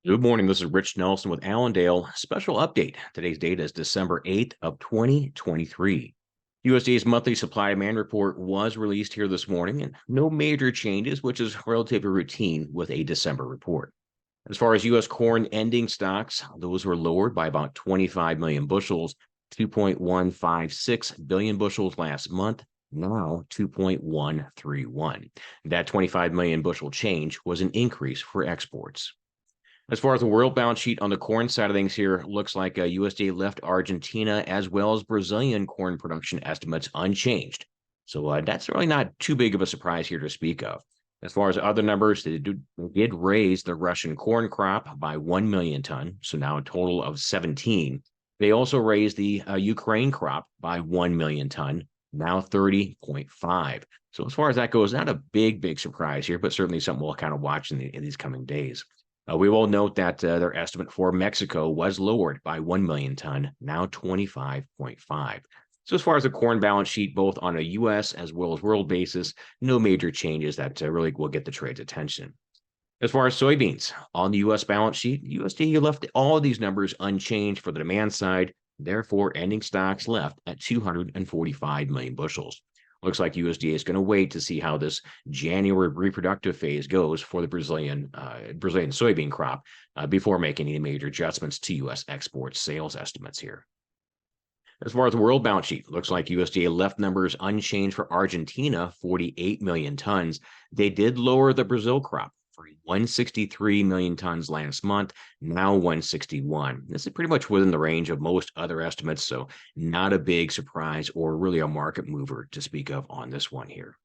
Good morning. This is Rich Nelson with Allendale. Special update. Today's data is December 8th of 2023. USDA's monthly supply demand report was released here this morning, and no major changes, which is relatively routine with a December report. As far as U.S. corn ending stocks, those were lowered by about 25 million bushels, 2.156 billion bushels last month, now 2.131. That 25 million bushel change was an increase for exports. As far as the world balance sheet on the corn side of things here, looks like USDA left Argentina as well as Brazilian corn production estimates unchanged. So that's really not too big of a surprise here to speak of. As far as other numbers, they did raise the Russian corn crop by 1 million ton, so now a total of 17. They also raised the Ukraine crop by 1 million ton, now 30.5. So as far as that goes, not a big surprise here, but certainly something we'll kind of watch in these coming days. We will note that their estimate for Mexico was lowered by 1 million ton, now 25.5. So as far as the corn balance sheet, both on a U.S. as well as world basis, no major changes that really will get the trade's attention. As far as soybeans, on the U.S. balance sheet, USDA left all of these numbers unchanged for the demand side, therefore ending stocks left at 245 million bushels. Looks like USDA is going to wait to see how this January reproductive phase goes for the Brazilian soybean crop before making any major adjustments to U.S. export sales estimates here. As far as the world balance sheet, looks like USDA left numbers unchanged for Argentina, 48 million tons. They did lower the Brazil crop for 163 million tons last month, now 161. This is pretty much within the range of most other estimates, so not a big surprise or really a market mover to speak of on this one here.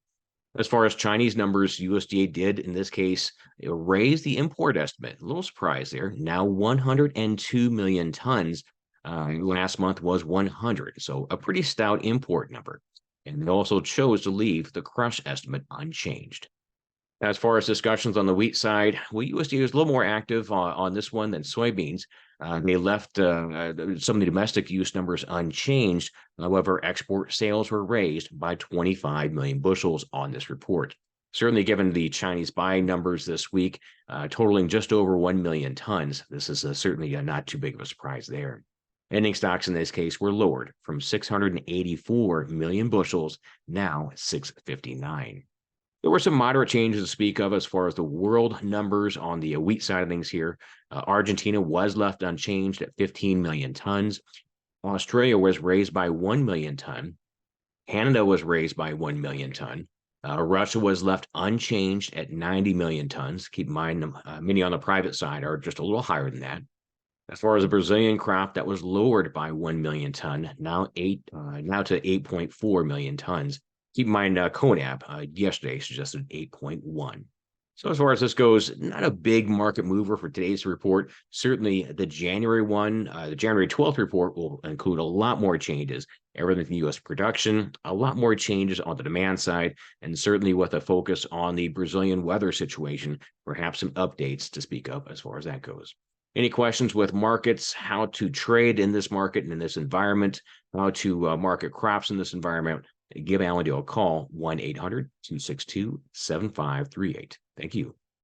As far as Chinese numbers, USDA did, in this case, raise the import estimate. A little surprise there. Now 102 million tons. Last month was 100, so a pretty stout import number. And they also chose to leave the crush estimate unchanged. As far as discussions on the wheat side, well, USDA was a little more active on this one than soybeans. They left some of the domestic use numbers unchanged. However, export sales were raised by 25 million bushels on this report. Certainly, given the Chinese buying numbers this week, totaling just over 1 million tons, this is certainly not too big of a surprise there. Ending stocks in this case were lowered from 684 million bushels, now 659. There were some moderate changes to speak of as far as the world numbers on the wheat side of things here. Argentina was left unchanged at 15 million tons. Australia was raised by 1 million ton. Canada was raised by 1 million ton. Russia was left unchanged at 90 million tons. Keep in mind, many on the private side are just a little higher than that. As far as the Brazilian crop, that was lowered by 1 million ton, now to 8.4 million tons. Keep in mind, CONAB yesterday suggested 8.1. So as far as this goes, not a big market mover for today's report. Certainly the January 12th report will include a lot more changes. Everything from U.S. production, a lot more changes on the demand side, and certainly with a focus on the Brazilian weather situation, perhaps some updates to speak of as far as that goes. Any questions with markets, how to trade in this market and in this environment, how to market crops in this environment, give Allendale a call, 1-800-262-7538. Thank you.